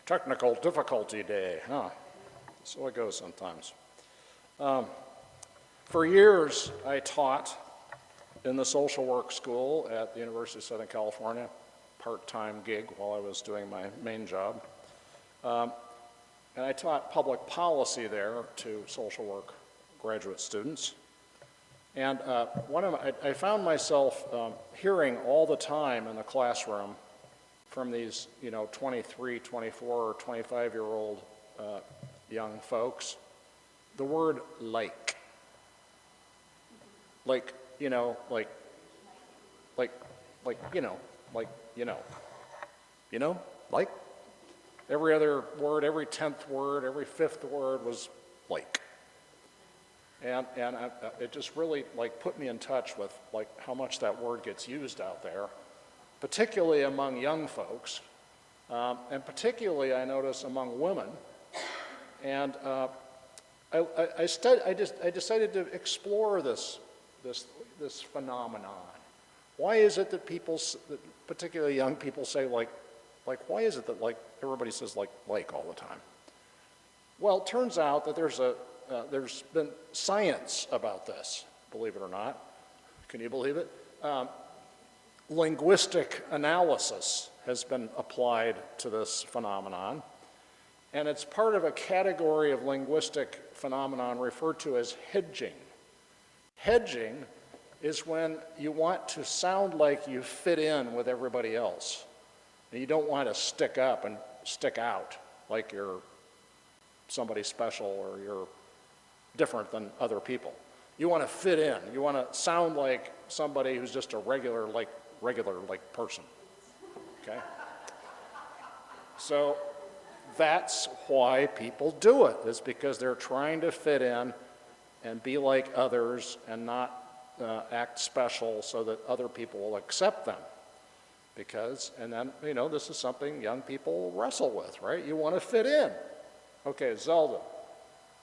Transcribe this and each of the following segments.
Technical difficulty day, huh? So it goes sometimes. For years, I taught in the social work school at the University of Southern California, part-time gig while I was doing my main job. And I taught public policy there to social work graduate students. And I found myself hearing all the time in the classroom from these, 23, 24, or 25-year-old young folks, the word like. Like, like. Every other word, every 10th word, every 5th word was like. And it just really put me in touch with how much that word gets used out there, particularly among young folks, and particularly I notice among women. And I decided to explore this phenomenon. Why is it that people, particularly young people, say like why is it that everybody says like all the time? Well, it turns out that there's been science about this, believe it or not. Can you believe it? Linguistic analysis has been applied to this phenomenon, and it's part of a category of linguistic phenomenon referred to as hedging. Hedging is when you want to sound like you fit in with everybody else, and you don't want to stick up and stick out like you're somebody special or you're different than other people. You want to fit in. You want to sound like somebody who's just a regular person, okay? So that's why people do it, is because they're trying to fit in and be like others and not act special so that other people will accept them. And then, this is something young people wrestle with, right? You want to fit in. Okay, Zelda,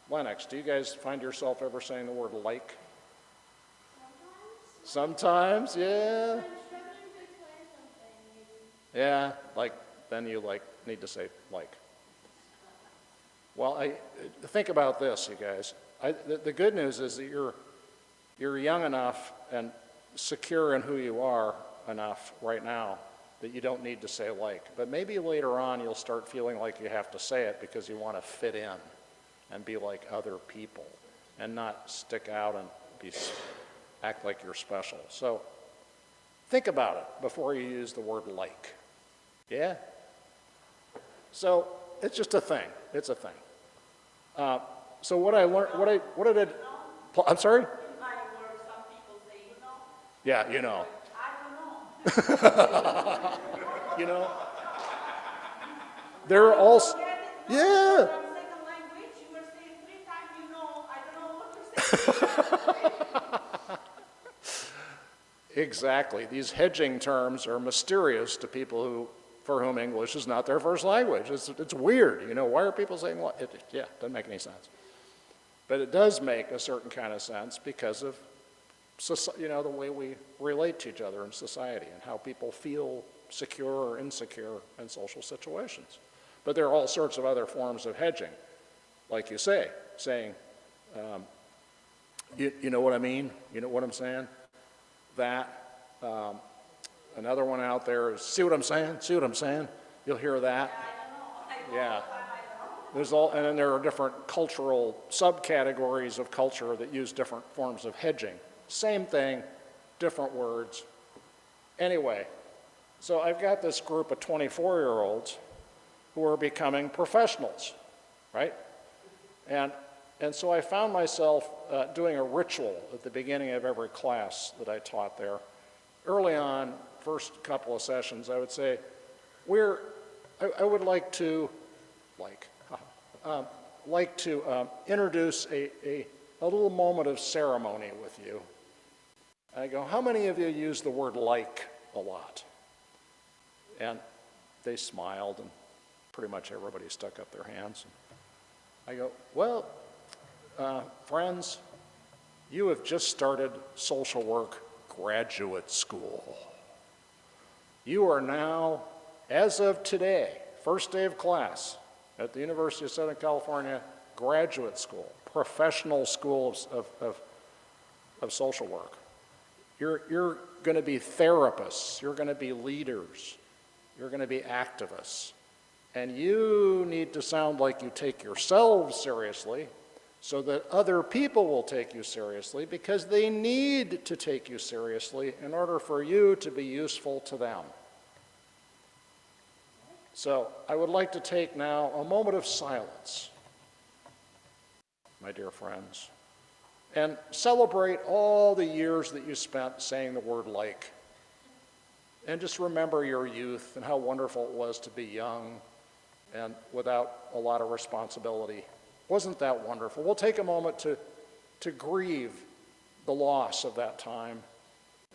Lennox, do you guys find yourself ever saying the word like? Sometimes, yeah. Yeah, then you need to say like. Well, think about this, you guys. The good news is that you're young enough and secure in who you are enough right now that you don't need to say like. But maybe later on you'll start feeling like you have to say it because you want to fit in and be like other people and not stick out and act like you're special. So think about it before you use the word like. Yeah? So it's just a thing. It's a thing. So what I learned, what did it, I'm sorry? In my work, some people say, Yeah, you know. I don't know. They're all, yeah. From second language, you were saying 3 times, I don't know what you're saying. Exactly. These hedging terms are mysterious to people for whom English is not their first language. It's weird, why are people saying what? Yeah, doesn't make any sense. But it does make a certain kind of sense because of, the way we relate to each other in society and how people feel secure or insecure in social situations. But there are all sorts of other forms of hedging, like you say, saying, you know what I mean? You know what I'm saying? That, another one out there is, see what I'm saying? See what I'm saying? You'll hear that. Yeah. And then there are different cultural subcategories of culture that use different forms of hedging. Same thing, different words. Anyway, so I've got this group of 24-year-olds who are becoming professionals, right? And so I found myself doing a ritual at the beginning of every class that I taught there. Early on, first couple of sessions, I would say, I would like to introduce a little moment of ceremony with you. I go, how many of you use the word like a lot? And they smiled, and pretty much everybody stuck up their hands. I go, well, friends, you have just started social work graduate school. You are now, as of today, first day of class at the University of Southern California Graduate School, professional schools of social work. You're going to be therapists, you're going to be leaders, you're going to be activists, and you need to sound like you take yourselves seriously so that other people will take you seriously, because they need to take you seriously in order for you to be useful to them. So I would like to take now a moment of silence, my dear friends, and celebrate all the years that you spent saying the word like. And just remember your youth and how wonderful it was to be young and without a lot of responsibility. Wasn't that wonderful? We'll take a moment to grieve the loss of that time,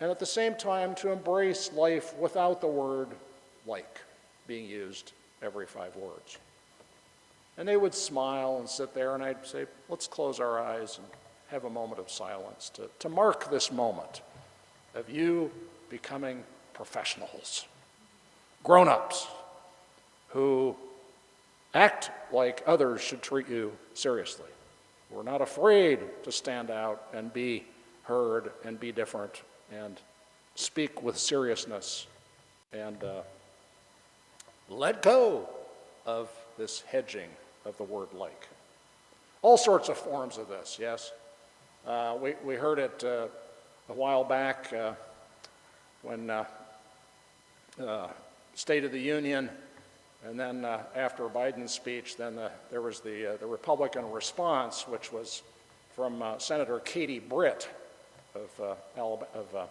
and at the same time to embrace life without the word like being used every 5 words. And they would smile and sit there, and I'd say, let's close our eyes and have a moment of silence to mark this moment of you becoming professionals, grown-ups who act like others should treat you seriously. We're not afraid to stand out and be heard and be different and speak with seriousness and let go of this hedging of the word like. All sorts of forms of this, yes. We heard it a while back when State of the Union, and then after Biden's speech, then there was the Republican response, which was from Senator Katie Britt of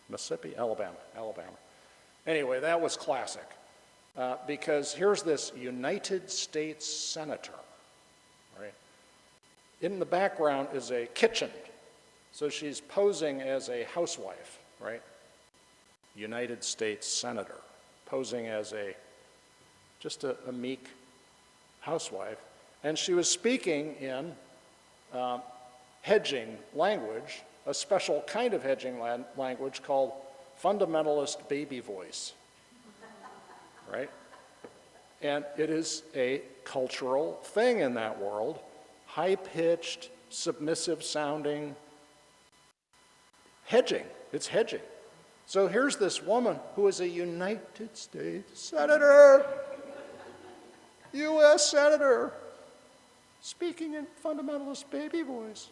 Mississippi, Alabama. Anyway, that was classic, because here's this United States senator, right? In the background is a kitchen, so she's posing as a housewife, right? United States senator, posing as just a meek housewife, and she was speaking in hedging language, a special kind of hedging language called fundamentalist baby voice, right? And it is a cultural thing in that world, high-pitched, submissive-sounding hedging. It's hedging. So here's this woman who is a United States Senator, U.S. Senator, speaking in fundamentalist baby voice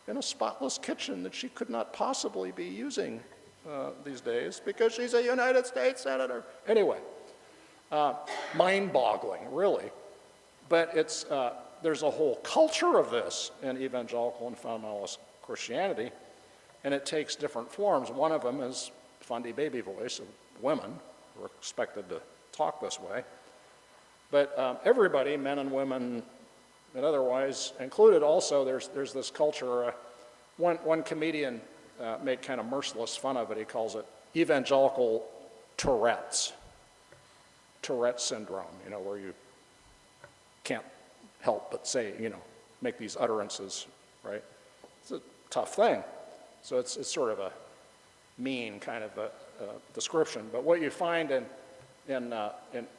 in a spotless kitchen that she could not possibly be using these days because she's a United States Senator. Anyway, mind-boggling, really. But there's a whole culture of this in evangelical and fundamentalist Christianity, and it takes different forms. One of them is fundy baby voice of women who are expected to talk this way. But everybody, men and women and otherwise included, also there's this culture. One comedian made kind of merciless fun of it. He calls it evangelical Tourette's. Tourette syndrome, where you can't help but say, make these utterances, right? It's a tough thing. So it's sort of a mean kind of a description. But what you find in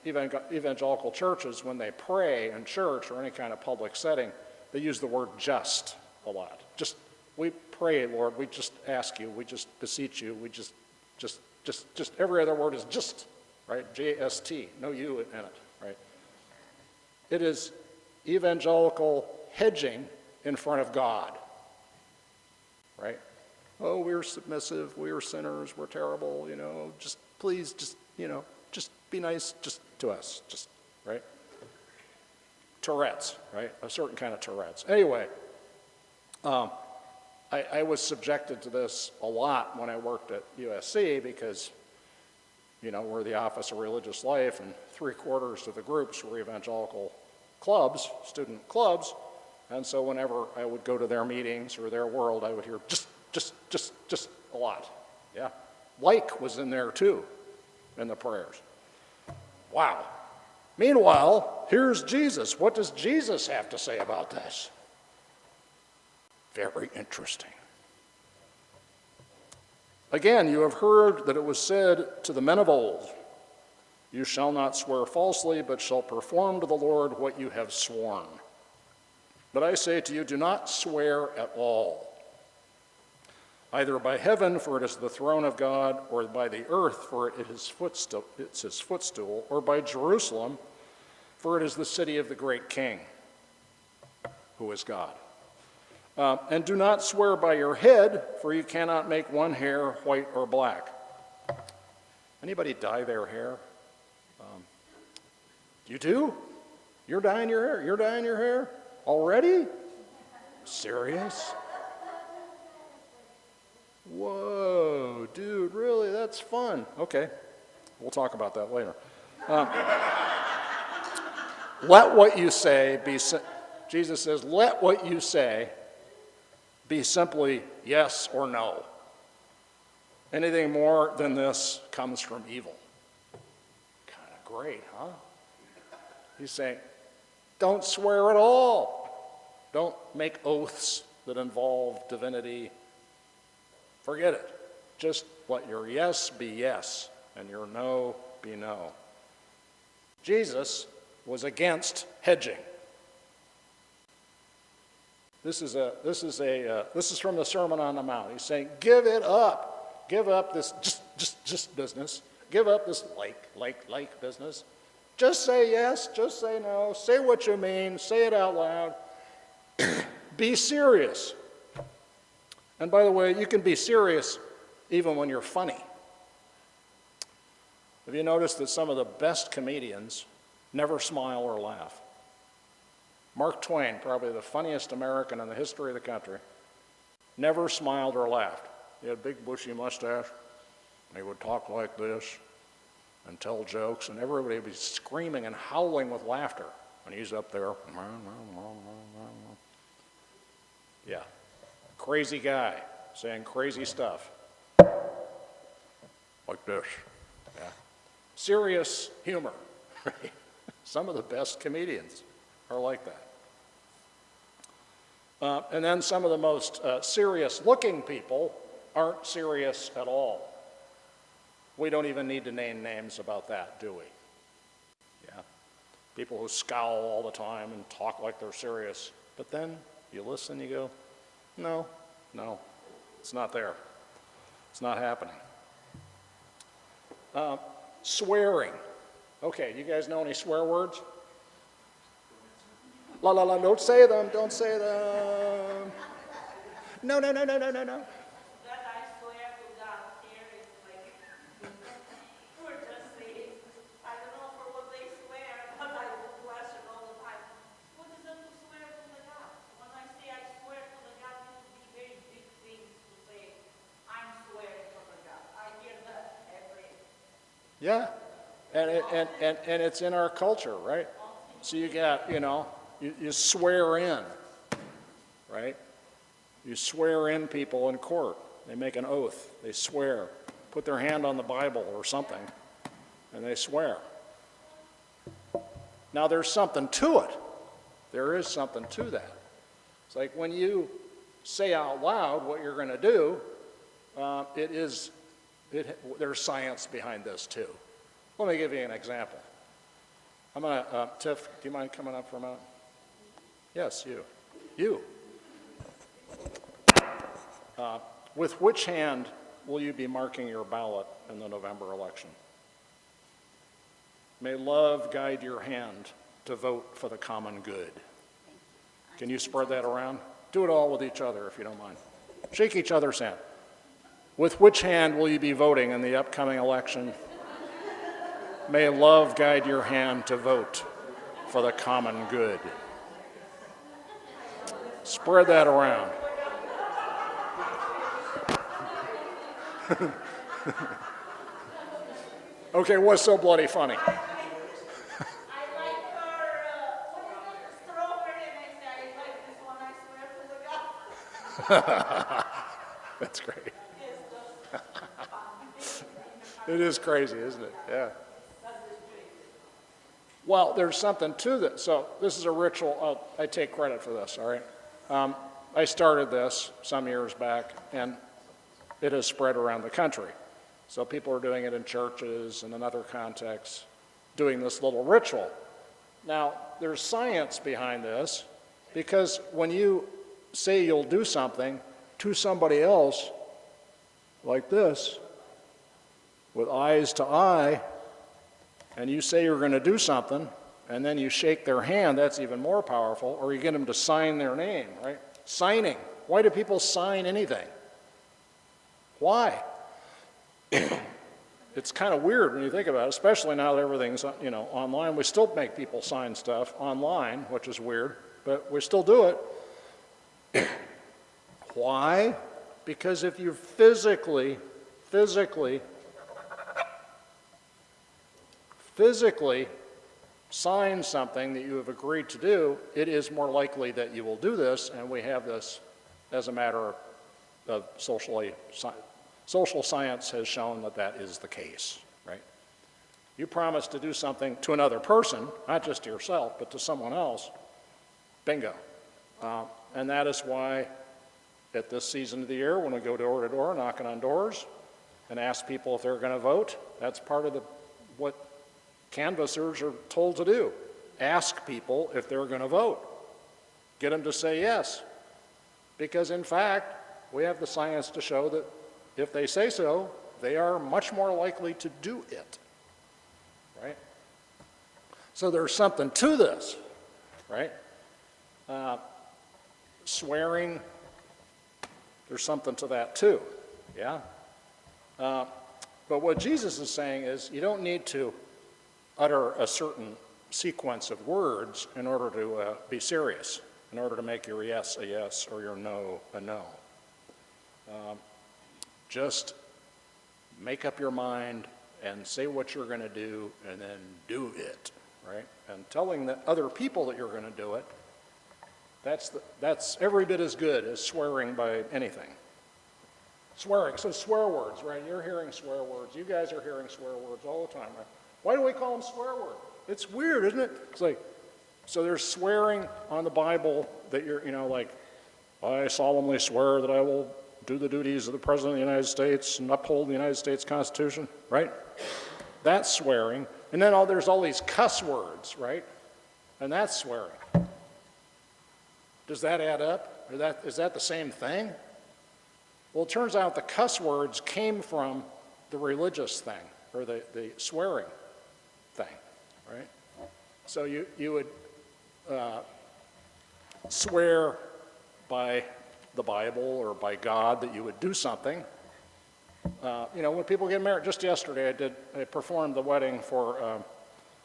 evangelical churches, when they pray in church or any kind of public setting, they use the word just a lot. Just, we pray, Lord, we just ask you, we just beseech you, we just every other word is just, right? J-S-T, no U in it, right? It is evangelical hedging in front of God, right? Oh, we're submissive, we're sinners, we're terrible, just please, just be nice just to us, just, right? Tourette's, right? A certain kind of Tourette's. Anyway, I was subjected to this a lot when I worked at USC because, we're the Office of Religious Life, and 3/4 of the groups were evangelical clubs, student clubs, and so whenever I would go to their meetings or their world, I would hear just a lot, yeah. Like was in there too, in the prayers. Wow. Meanwhile, here's Jesus. What does Jesus have to say about this? Very interesting. Again, you have heard that it was said to the men of old, You shall not swear falsely, but shall perform to the Lord what you have sworn. But I say to you, do not swear at all, either by heaven, for it is the throne of God, or by the earth, for it's his footstool, or by Jerusalem, for it is the city of the great King, who is God. And do not swear by your head, for you cannot make one hair white or black. Anybody dye their hair? You do? You're dyeing your hair? You're dyeing your hair? Already? Serious? Whoa, dude, really? That's fun. Okay, we'll talk about that later. Let what you say be, Jesus says, let what you say be simply yes or no. Anything more than this comes from evil. Kind of great, huh? He's saying, don't swear at all. Don't make oaths that involve divinity. Forget it. Just let your yes be yes and your no be no. Jesus was against hedging. This is from the Sermon on the Mount. He's saying, give it up. Give up this just business. Give up this like business. Just say yes, just say no, say what you mean, say it out loud. Be serious. And by the way, you can be serious even when you're funny. Have you noticed that some of the best comedians never smile or laugh? Mark Twain, probably the funniest American in the history of the country, never smiled or laughed. He had a big bushy mustache. He would talk like this and tell jokes, and everybody would be screaming and howling with laughter. And he's up there. Yeah, crazy guy saying crazy stuff. Like this. Yeah. Serious humor. Some of the best comedians are like that. And then some of the most serious-looking people aren't serious at all. We don't even need to name names about that, do we? Yeah. People who scowl all the time and talk like they're serious. But then you listen, you go, no, it's not there. It's not happening. Swearing. Okay, you guys know any swear words? La la la, don't say them, don't say them. No. That I swear to God, here is like, we're just saying, I don't know for what they swear, but I question all the time. What is that to swear to the God? When I say I swear to the God, it would be very big things to say, I'm swearing to the God. I hear that every. Yeah, and it's in our culture, right? So you got, you swear in, right? You swear in people in court. They make an oath. They swear. Put their hand on the Bible or something, and they swear. Now, there's something to it. There is something to that. It's like when you say out loud what you're going to do, there's science behind this, too. Let me give you an example. I'm going to, Tiff, do you mind coming up for a minute? Yes, you. You. With which hand will you be marking your ballot in the November election? May love guide your hand to vote for the common good. Can you spread that around? Do it all with each other if you don't mind. Shake each other's hand. With which hand will you be voting in the upcoming election? May love guide your hand to vote for the common good. Spread that around. Okay, what's so bloody funny? I like her, strawberry, and I say, I like this one, I swear to the God. That's great. It is crazy, isn't it? Yeah. Well, there's something to this. So this is a ritual. I take credit for this, all right? I started this some years back, and it has spread around the country. So people are doing it in churches and in other contexts. doing this little ritual. Now, there's science behind this, because when you say you'll do something to somebody else like this, with eyes to eye, and you say you're going to do something, and then you shake their hand, that's even more powerful, or you get them to sign their name, right? Signing. Why do people sign anything? Why? It's kind of weird when you think about it, especially now that everything's, online. We still make people sign stuff online, which is weird, but we still do it. Why? Because if you physically sign something that you have agreed to do, it is more likely that you will do this, and we have this as a matter of social science has shown that that is the case, right? You promise to do something to another person, not just to yourself, but to someone else, bingo. And that is why at this season of the year, when we go door to door, knocking on doors, and ask people if they're going to vote, that's part of what canvassers are told to do. Ask people if they're going to vote. Get them to say yes. Because in fact, we have the science to show that if they say so, they are much more likely to do it, right? So there's something to this, right? Swearing, there's something to that too, yeah? But what Jesus is saying is you don't need to utter a certain sequence of words in order to be serious, in order to make your yes a yes or your no a no. Just make up your mind and say what you're going to do and then do it, right? And telling the other people that you're going to do it, that's every bit as good as swearing by anything. Swearing, so swear words, right? You're hearing swear words. You guys are hearing swear words all the time, right? Why do we call them swear words? It's weird, isn't it? It's like, so there's swearing on the Bible that you're, like, I solemnly swear that I will do the duties of the President of the United States and uphold the United States Constitution, right? That's swearing. And then there's all these cuss words, right? And that's swearing. Does that add up? Is that the same thing? Well, it turns out the cuss words came from the religious thing, or the swearing thing, right? So you would swear by the Bible or by God that you would do something. When people get married, just yesterday I performed the wedding for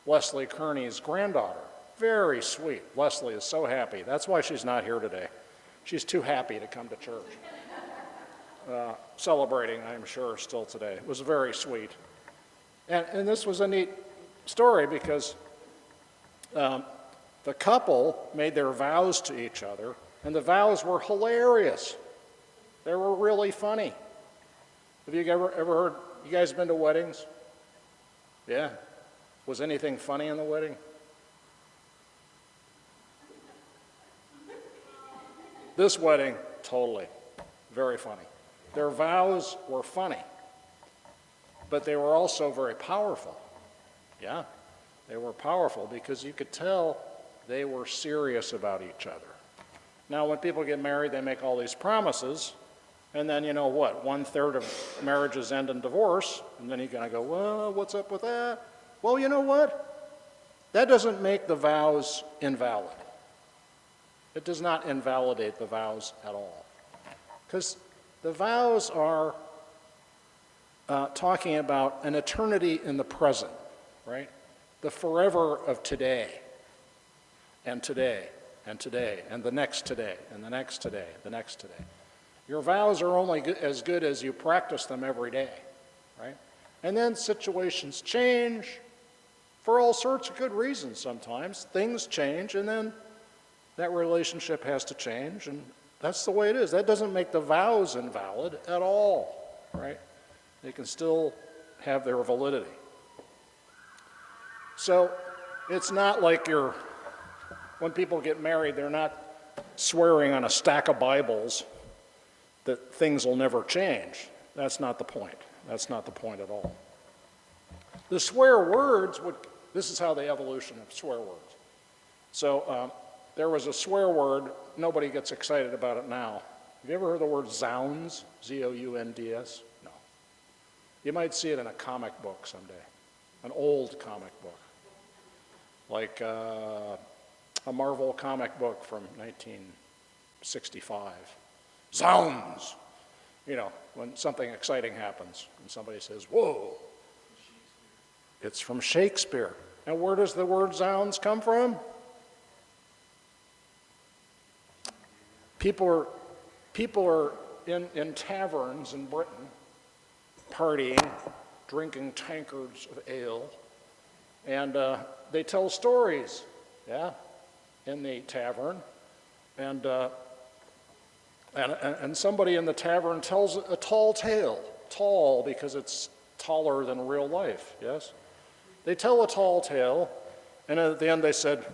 Leslie Kearney's granddaughter. Very sweet. Leslie is so happy. That's why she's not here today. She's too happy to come to church. Celebrating, I'm sure, still today. It was very sweet. And this was a neat story because the couple made their vows to each other, and the vows were hilarious. They were really funny. Have you ever heard, you guys been to weddings? Yeah? Was anything funny in the wedding? This wedding, totally. Very funny. Their vows were funny, but they were also very powerful. Yeah? They were powerful because you could tell they were serious about each other. Now, when people get married, they make all these promises, and then, 1/3 of marriages end in divorce, and then you're going to go, well, what's up with that? Well, you know what? That doesn't make the vows invalid. It does not invalidate the vows at all. Because the vows are talking about an eternity in the present, right? The forever of today, and today, and today, and the next today, and the next today, the next today. Your vows are only as good as you practice them every day, right? And then situations change for all sorts of good reasons sometimes. Things change, and then that relationship has to change, and that's the way it is. That doesn't make the vows invalid at all, right? They can still have their validity. So it's not like when people get married, they're not swearing on a stack of Bibles that things will never change. That's not the point. That's not the point at all. The swear words This is how the evolution of swear words. So there was a swear word, nobody gets excited about it now. Have you ever heard the word zounds, Z-O-U-N-D-S? No. You might see it in a comic book someday, an old comic book, like a Marvel comic book from 1965. Zounds! You know, when something exciting happens and somebody says, whoa. It's from Shakespeare. And where does the word zounds come from? People are in taverns in Britain, partying, drinking tankards of ale, and they tell stories, yeah, in the tavern, and somebody in the tavern tells a tall tale, tall because it's taller than real life, yes? They tell a tall tale, and at the end they said,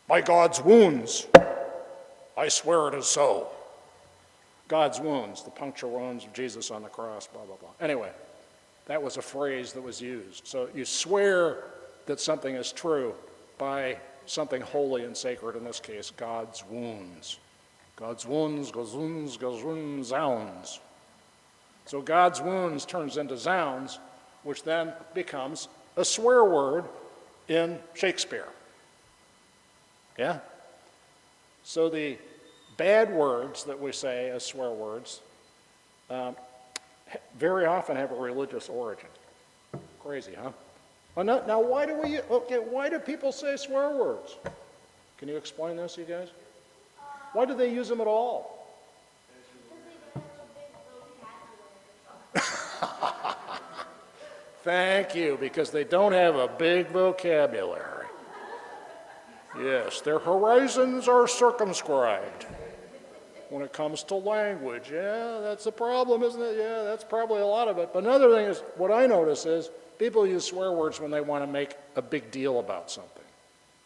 by God's wounds, I swear it is so. God's wounds, the puncture wounds of Jesus on the cross, blah, blah, blah. Anyway, that was a phrase that was used. So you swear that something is true by something holy and sacred, in this case, God's wounds. God's wounds, gazoons, gazoons, zounds. So God's wounds turns into zounds, which then becomes a swear word in Shakespeare. Yeah? So the bad words that we say as swear words very often have a religious origin. Crazy, huh? Well, now why do people say swear words? Can you explain this, you guys? Why do they use them at all? Thank you, because they don't have a big vocabulary. Yes, their horizons are circumscribed when it comes to language. Yeah, that's a problem, isn't it? Yeah, that's probably a lot of it. But another thing is, what I notice is, people use swear words when they want to make a big deal about something,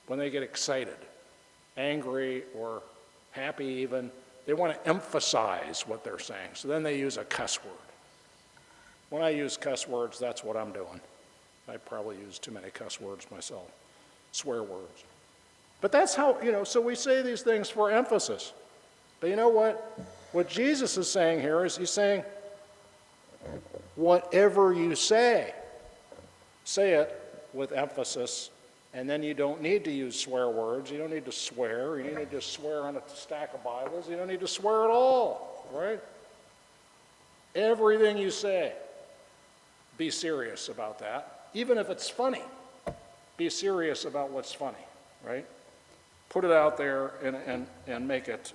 when they get excited, angry, or happy even. They want to emphasize what they're saying, so then they use a cuss word. When I use cuss words, that's what I'm doing. I probably use too many cuss words myself, swear words. But that's how, so we say these things for emphasis. But you know what? What Jesus is saying here is he's saying, whatever you say it with emphasis, and then you don't need to use swear words. You don't need to swear. You don't need to swear on a stack of Bibles. You don't need to swear at all, right? Everything you say, be serious about that. Even if it's funny, be serious about what's funny, right? Put it out there and make it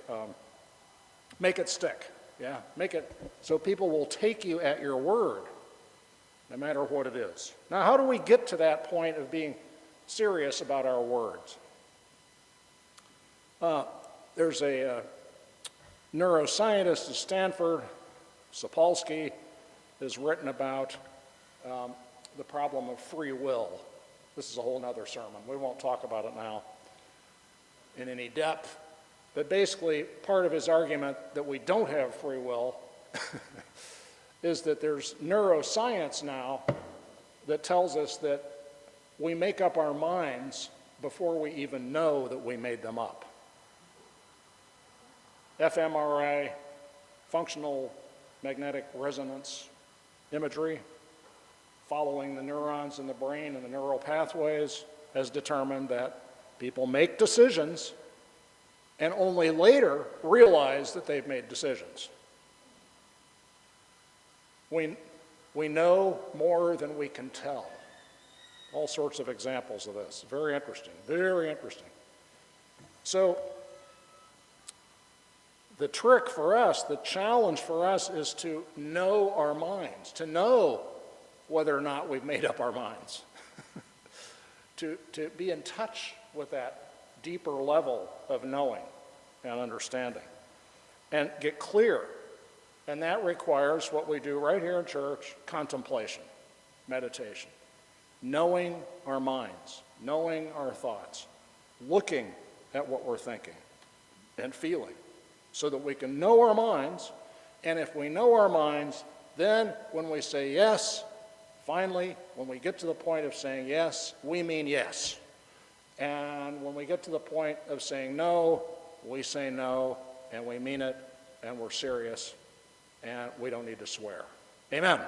stick, yeah? Make it so people will take you at your word, no matter what it is. Now, how do we get to that point of being serious about our words? There's a neuroscientist at Stanford, Sapolsky, has written about the problem of free will. This is a whole other sermon. We won't talk about it now in any depth. But basically, part of his argument that we don't have free will is that there's neuroscience now that tells us that we make up our minds before we even know that we made them up. fMRI, functional magnetic resonance imagery, following the neurons in the brain and the neural pathways, has determined that people make decisions and only later realize that they've made decisions. We know more than we can tell. All sorts of examples of this. Very interesting, very interesting. So the trick for us, the challenge for us, is to know our minds, to know whether or not we've made up our minds, to be in touch with that deeper level of knowing and understanding, and get clear. And that requires what we do right here in church, contemplation, meditation, knowing our minds, knowing our thoughts, looking at what we're thinking and feeling, so that we can know our minds. And if we know our minds, then when we say yes, finally, when we get to the point of saying yes, we mean yes. And when we get to the point of saying no, we say no, and we mean it, and we're serious, and we don't need to swear. Amen.